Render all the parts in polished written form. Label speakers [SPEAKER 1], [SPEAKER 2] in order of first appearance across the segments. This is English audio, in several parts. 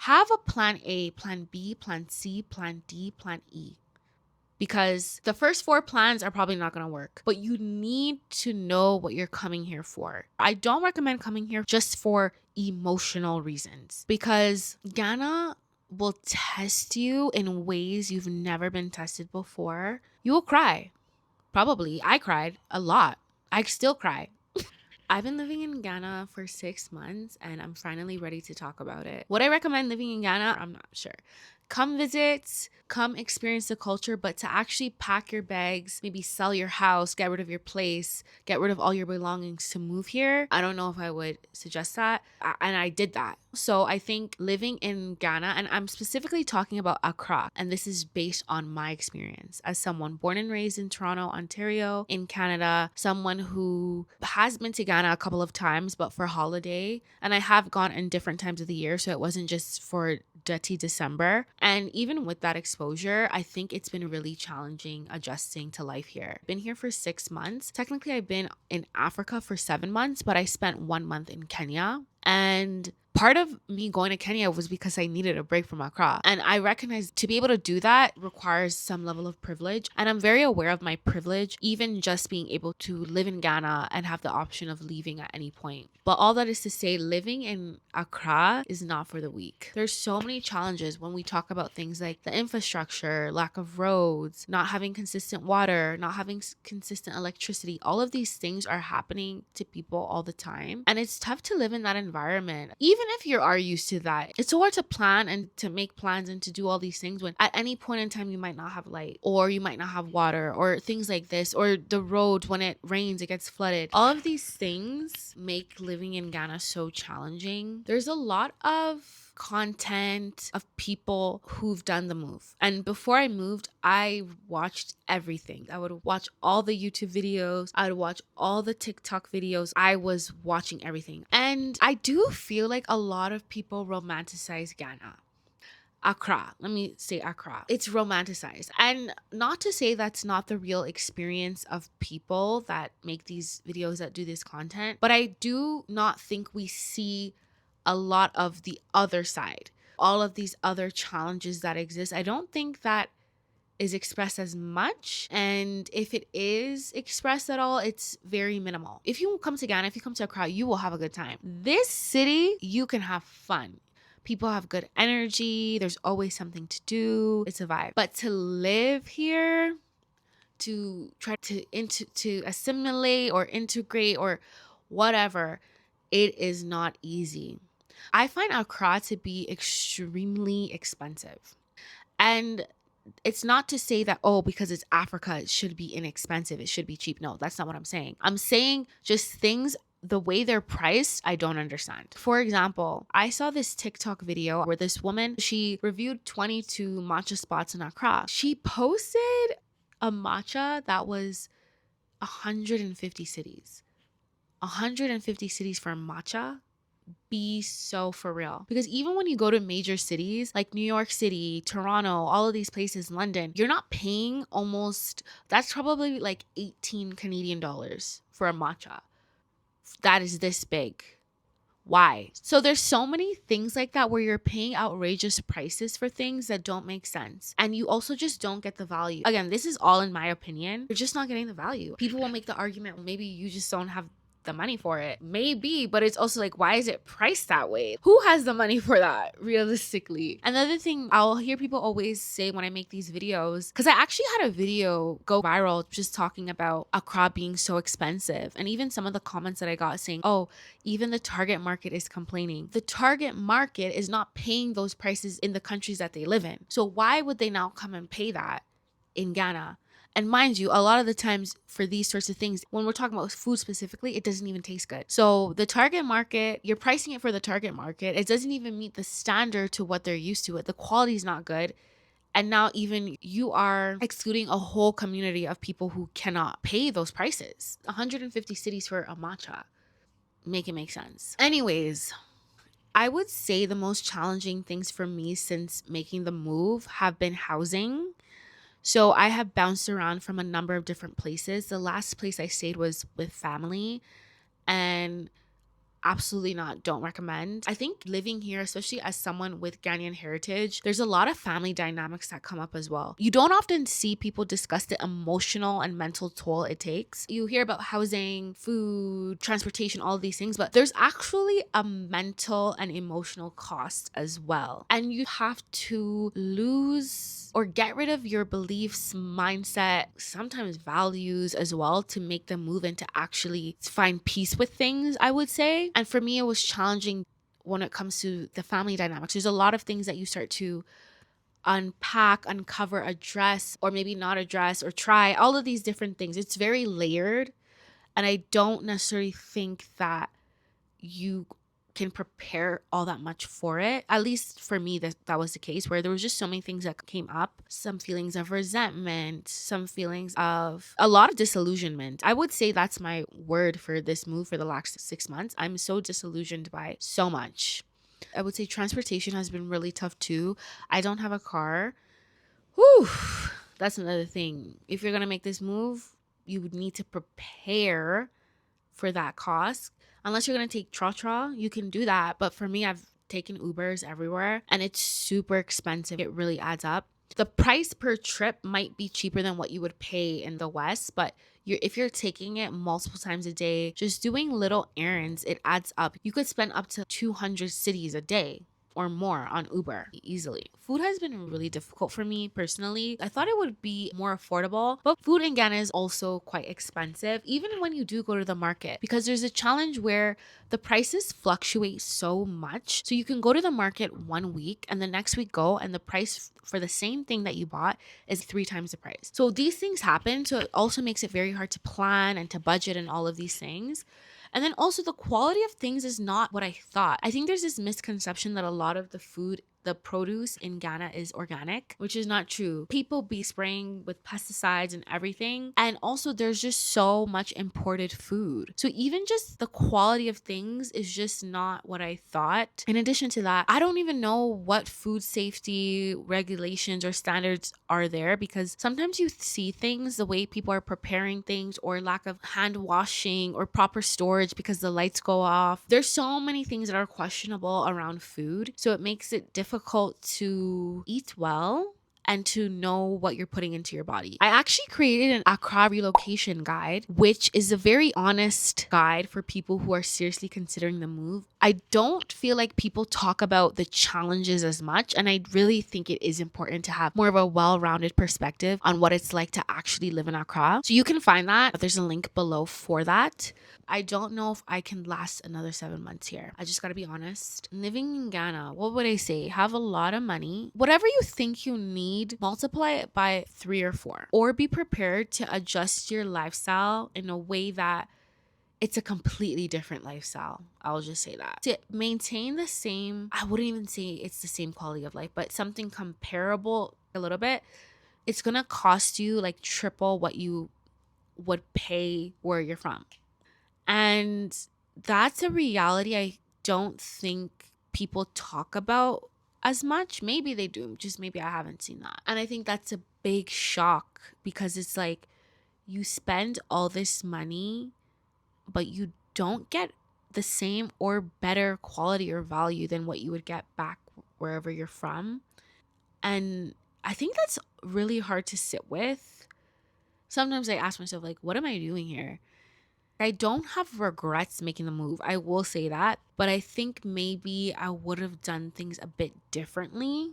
[SPEAKER 1] have a plan A, plan B, plan C, plan D, plan E. Because the first 4 plans are probably not going to work, but you need to know what you're coming here for. I don't recommend coming here just for emotional reasons, because Ghana will test you in ways you've never been tested before. You will cry. Probably. I cried a lot. I still cry. I've been living in Ghana for 6 months and I'm finally ready to talk about it. Would I recommend living in Ghana? I'm not sure. Come visit, come experience the culture, but to actually pack your bags, maybe sell your house, get rid of your place, get rid of all your belongings to move here, I don't know if I would suggest that. And I did that. So I think living in Ghana, and I'm specifically talking about Accra, and this is based on my experience as someone born and raised in Toronto, Ontario, in Canada, someone who has been to Ghana a couple of times, but for holiday. And I have gone in different times of the year, so it wasn't just for dirty December. And even with that exposure, I think it's been really challenging adjusting to life here. Been here for 6 months. Technically, I've been in Africa for 7 months, but I spent 1 month in Kenya. And part of me going to Kenya was because I needed a break from Accra. And I recognize to be able to do that requires some level of privilege. And I'm very aware of my privilege, even just being able to live in Ghana and have the option of leaving at any point. But all that is to say, living in Accra is not for the weak. There's so many challenges when we talk about things like the infrastructure, lack of roads, not having consistent water, not having consistent electricity. All of these things are happening to people all the time. And it's tough to live in that environment. Even if you are used to that, it's so hard to plan and to make plans and to do all these things when at any point in time you might not have light, or you might not have water, or things like this, or the road, when it rains, it gets flooded. All of these things make living in Ghana so challenging. There's a lot of content of people who've done the move. And before I moved, I watched everything. I would watch all the YouTube videos. I would watch all the TikTok videos. I was watching everything. And I do feel like a lot of people romanticize Ghana. Accra. Let me say Accra. It's romanticized. And not to say that's not the real experience of people that make these videos, that do this content, but I do not think we see a lot of the other side, all of these other challenges that exist. I don't think that is expressed as much. And if it is expressed at all, it's very minimal. If you come to Ghana, if you come to Accra, you will have a good time. This city, you can have fun. People have good energy. There's always something to do. It's a vibe. But to live here, to try to assimilate or integrate or whatever, it is not easy. I find Accra to be extremely expensive. And it's not to say that, oh, because it's Africa, it should be inexpensive, it should be cheap. No, that's not what I'm saying. I'm saying just things, the way they're priced, I don't understand. For example, I saw this TikTok video where this woman, she reviewed 22 matcha spots in Accra. She posted a matcha that was 150 cities. 150 cities for matcha? Be so for real. Because even when you go to major cities like New York City, Toronto, all of these places, London, you're not paying almost, that's probably like 18 Canadian dollars for a matcha. That is this big. Why? So there's so many things like that where you're paying outrageous prices for things that don't make sense. And you also just don't get the value. Again, this is all in my opinion. You're just not getting the value. People will make the argument, maybe you just don't have the money for it. Maybe, but it's also like, why is it priced that way? Who has the money for that realistically? Another thing I'll hear people always say when I make these videos, because I actually had a video go viral just talking about Accra being so expensive, and even some of the comments that I got saying, oh, even the target market is complaining. The target market is not paying those prices in the countries that they live in. So why would they now come and pay that in Ghana? And mind you, a lot of the times for these sorts of things, when we're talking about food specifically, it doesn't even taste good. So the target market, you're pricing it for the target market. It doesn't even meet the standard to what they're used to. The quality is not good. And now even you are excluding a whole community of people who cannot pay those prices. 150 cities for a matcha. Make it make sense. Anyways, I would say the most challenging things for me since making the move have been housing. So I have bounced around from a number of different places. The last place I stayed was with family, and absolutely not. Don't recommend. I think living here, especially as someone with Ghanaian heritage, there's a lot of family dynamics that come up as well. You don't often see people discuss the emotional and mental toll it takes. You hear about housing, food, transportation, all of these things, but there's actually a mental and emotional cost as well. And you have to lose or get rid of your beliefs, mindset, sometimes values as well, to make the move and to actually find peace with things, I would say. And for me, it was challenging when it comes to the family dynamics. There's a lot of things that you start to unpack, uncover, address, or maybe not address, or try all of these different things. It's very layered. And I don't necessarily think that you can prepare all that much for it. At least for me, that was the case, where there was just so many things that came up. Some feelings of resentment, some feelings of a lot of disillusionment. I would say that's my word for this move for the last 6 months. I'm so disillusioned by so much. I would say transportation has been really tough too. I don't have a car. Whew, that's another thing. If you're gonna make this move, you would need to prepare for that cost. Unless you're going to take tra-tra, you can do that. But for me, I've taken Ubers everywhere and it's super expensive. It really adds up. The price per trip might be cheaper than what you would pay in the West, but if you're taking it multiple times a day, just doing little errands, it adds up. You could spend up to 200 cities a day or more on Uber easily. Food has been really difficult for me personally. I thought it would be more affordable, but food in Ghana is also quite expensive, even when you do go to the market, because there's a challenge where the prices fluctuate so much. So you can go to the market one week and the next week go, and the price for the same thing that you bought is 3 times the price. So these things happen. So it also makes it very hard to plan and to budget and all of these things. And then also the quality of things is not what I thought. I think there's this misconception that a lot of the food, the produce in Ghana is organic, which is not true. People be spraying with pesticides and everything. And also there's just so much imported food. So even just the quality of things is just not what I thought. In addition to that, I don't even know what food safety regulations or standards are there, because sometimes you see things, the way people are preparing things, or lack of hand washing or proper storage because the lights go off. There's so many things that are questionable around food. So it makes it difficult to eat well and to know what you're putting into your body. I actually created an Accra relocation guide, which is a very honest guide for people who are seriously considering the move. I don't feel like people talk about the challenges as much, and I really think it is important to have more of a well-rounded perspective on what it's like to actually live in Accra. So you can find that. There's a link below for that. I don't know if I can last another 7 months here. I just gotta be honest. Living in Ghana, what would I say? Have a lot of money. Whatever you think you need, multiply it by 3 or 4. Or be prepared to adjust your lifestyle in a way that it's a completely different lifestyle. I'll just say that. To maintain the same, I wouldn't even say it's the same quality of life, but something comparable a little bit, it's gonna cost you like triple what you would pay where you're from. And that's a reality I don't think people talk about as much. Maybe they do, just maybe I haven't seen that. And I think that's a big shock, because it's like you spend all this money, but you don't get the same or better quality or value than what you would get back wherever you're from. And I think that's really hard to sit with. Sometimes I ask myself, like, what am I doing here? I don't have regrets making the move. I will say that. But I think maybe I would have done things a bit differently.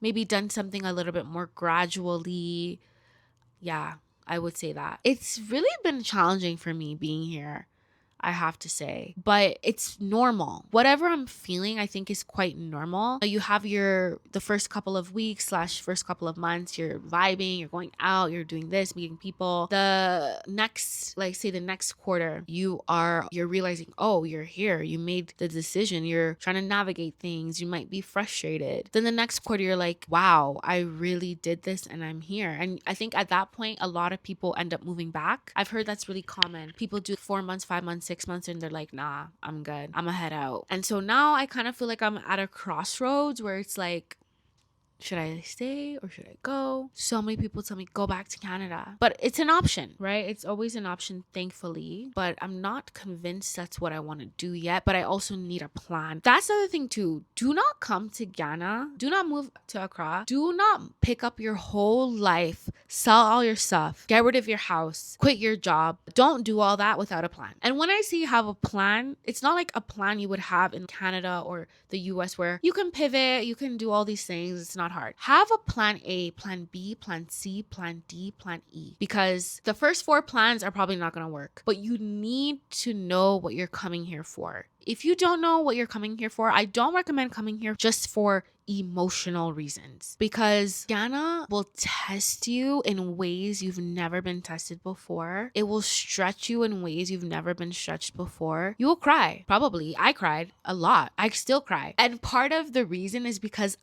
[SPEAKER 1] Maybe done something a little bit more gradually. Yeah, I would say that. It's really been challenging for me being here, I have to say, but it's normal. Whatever I'm feeling, I think is quite normal. You have the first couple of weeks / first couple of months, you're vibing, you're going out, you're doing this, meeting people. The next, like say the next quarter, you're realizing, oh, you're here. You made the decision. You're trying to navigate things. You might be frustrated. Then the next quarter, you're like, wow, I really did this and I'm here. And I think at that point, a lot of people end up moving back. I've heard that's really common. People do 4 months, 5 months, 6 months, and they're like, nah, I'm good. I'm gonna head out. And so now I kind of feel like I'm at a crossroads where it's like, Should I stay or should I go? So many people tell me go back to Canada. But it's an option, right? It's always an option, thankfully. But I'm not convinced that's what I want to do yet. But I also need a plan. That's the other thing too. Do not come to Ghana. Do not move to Accra. Do not pick up your whole life, sell all your stuff, get rid of your house, quit your job. Don't do all that without a plan. And when I say you have a plan, it's not like a plan you would have in Canada or the US where you can pivot, you can do all these things. It's not hard. Have a plan A, plan B, plan C, plan D, plan E. Because the first 4 plans are probably not going to work. But you need to know what you're coming here for. If you don't know what you're coming here for, I don't recommend coming here just for emotional reasons, because Ghana will test you in ways you've never been tested before. It will stretch you in ways you've never been stretched before. You will cry. Probably. I cried a lot. I still cry. And part of the reason is because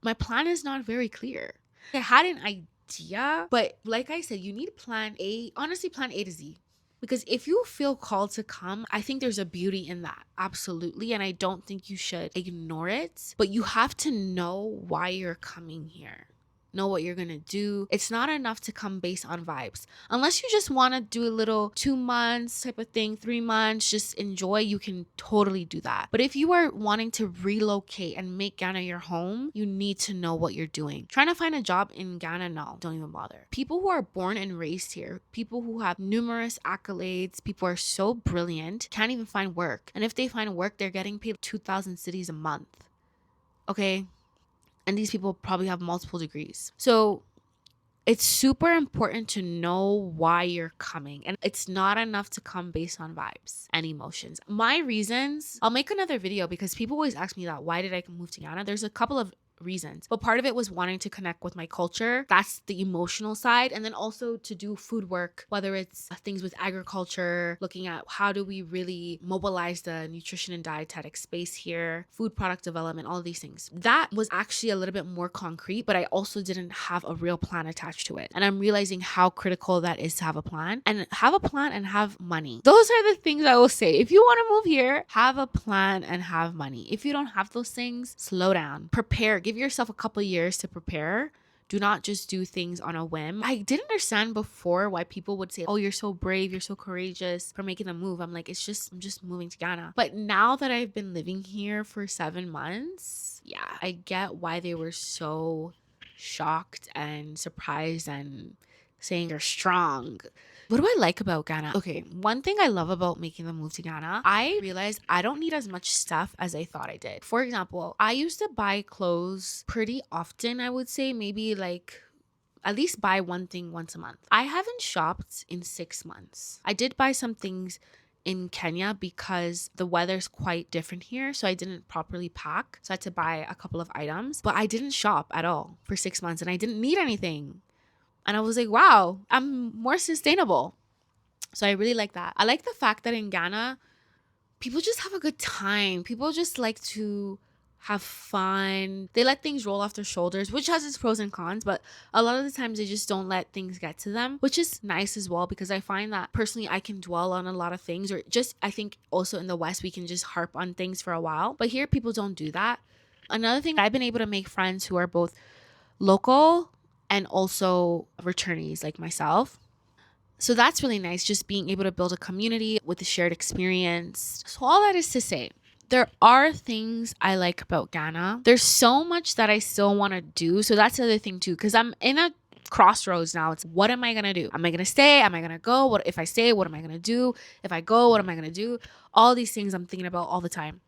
[SPEAKER 1] my plan is not very clear. I had an idea, but like I said, you need plan A, honestly, plan A to Z. Because if you feel called to come, I think there's a beauty in that. Absolutely. And I don't think you should ignore it. But you have to know why you're coming here. Know what you're going to do. It's not enough to come based on vibes. Unless you just want to do a little 2 months type of thing, 3 months, just enjoy, you can totally do that. But if you are wanting to relocate and make Ghana your home, you need to know what you're doing. Trying to find a job in Ghana, no, don't even bother. People who are born and raised here, people who have numerous accolades, people who are so brilliant, can't even find work. And if they find work, they're getting paid 2,000 cedis a month. Okay? And these people probably have multiple degrees. So it's super important to know why you're coming. And it's not enough to come based on vibes and emotions. My reasons, I'll make another video because people always ask me that. Why did I move to Ghana? There's a couple of reasons, but part of it was wanting to connect with my culture. That's the emotional side. And then also to do food work, whether it's things with agriculture, looking at how do we really mobilize the nutrition and dietetic space here, food product development, all of these things. That was actually a little bit more concrete, but I also didn't have a real plan attached to it. And I'm realizing how critical that is to have a plan and have money. Those are the things I will say. If you want to move here, have a plan and have money. If you don't have those things, slow down, prepare, give yourself a couple years to prepare. Do not just do things on a whim. I didn't understand before why people would say, oh, you're so brave, you're so courageous for making the move. I'm like, I'm just moving to Ghana. But now that I've been living here for 7 months, yeah, I get why they were so shocked and surprised and saying you're strong. What do I like about Ghana? Okay, one thing I love about making the move to Ghana, I realized I don't need as much stuff as I thought I did. For example, I used to buy clothes pretty often, I would say, maybe like at least buy one thing once a month. I haven't shopped in 6 months. I did buy some things in Kenya because the weather's quite different here, so I didn't properly pack. So I had to buy a couple of items, but I didn't shop at all for 6 months and I didn't need anything. And I was like, wow, I'm more sustainable. So I really like that. I like the fact that in Ghana, people just have a good time. People just like to have fun. They let things roll off their shoulders, which has its pros and cons, but a lot of the times they just don't let things get to them, which is nice as well, because I find that personally I can dwell on a lot of things, or just, I think also in the West, we can just harp on things for a while. But here, people don't do that. Another thing, I've been able to make friends who are both local and also returnees like myself. So that's really nice, just being able to build a community with a shared experience. So all that is to say, there are things I like about Ghana. There's so much that I still want to do. So that's the other thing too, because I'm in a crossroads now. It's what am I going to do? Am I going to stay? Am I going to go? What if I stay? What am I going to do? If I go, what am I going to do? All these things I'm thinking about all the time.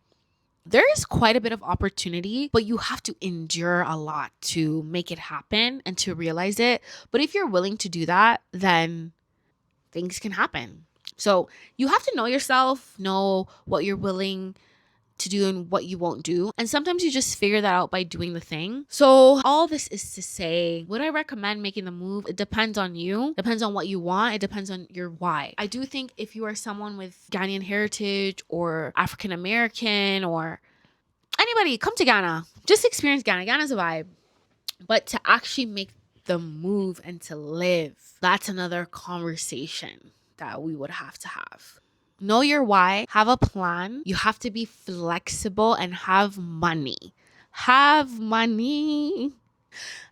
[SPEAKER 1] There is quite a bit of opportunity, but you have to endure a lot to make it happen and to realize it. But if you're willing to do that, then things can happen. So you have to know yourself, know what you're willing to do and what you won't do. And sometimes you just figure that out by doing the thing. So all this is to say, would I recommend making the move? It depends on you. Depends on what you want. It depends on your why. I do think if you are someone with Ghanaian heritage or African American or anybody, come to Ghana. Just experience Ghana. Ghana's a vibe. But to actually make the move and to live, that's another conversation that we would have to have. Know your why, have a plan. You have to be flexible and have money. Have money.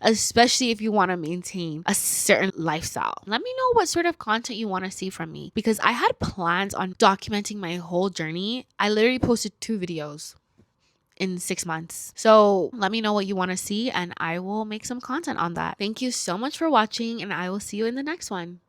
[SPEAKER 1] especially if you want to maintain a certain lifestyle. Let me know what sort of content you want to see from me, because I had plans on documenting my whole journey. I literally posted 2 videos in 6 months. So let me know what you want to see and I will make some content on that. Thank you so much for watching and I will see you in the next one.